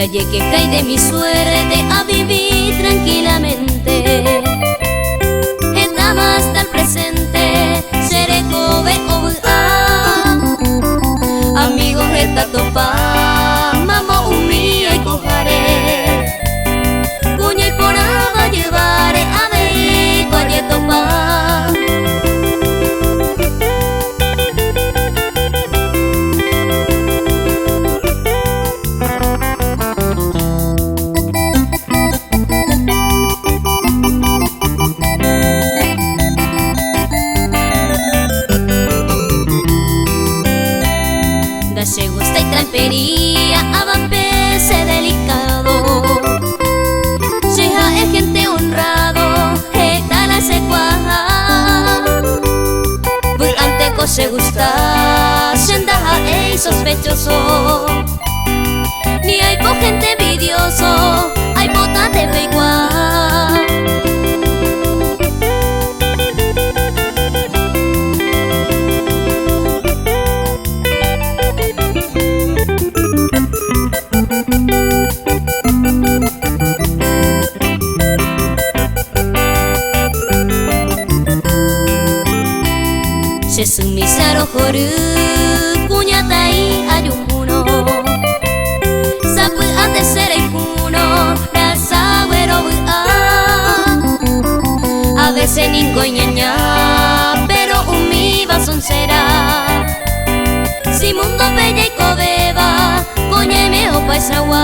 Calle que cae de mi suerte a vivir tranquilamente. Estaba hasta el presente, seré joven o amigos reta topa, mamo umía y cojaré. Cuña y poraba llevaré a ver cualle topa. Se gusta y trampería, avampese delicado. Seja es gente honrado, esta la secuaja. Anteco se gusta, sendaja e sospechoso. Ni hay po gente envidioso, hay botas de feiguá. Se sumisaro joru puñatai ayumuno. Sapu ate serei kuno rasa wero a veces ningo ñaña pero umiba soncera. Si mundo bella y cobeba coñeme o paisawa.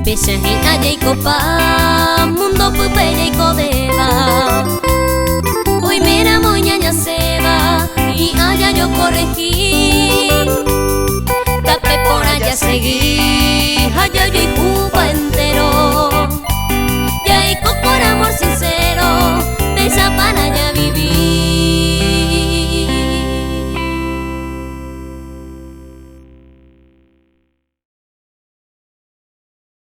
Pesahin aja y copa, mundo pupella y codeba. Hoy mira muy ñaña seba, y allá yo corregí. Tape por allá seguí, allá yo y cuba.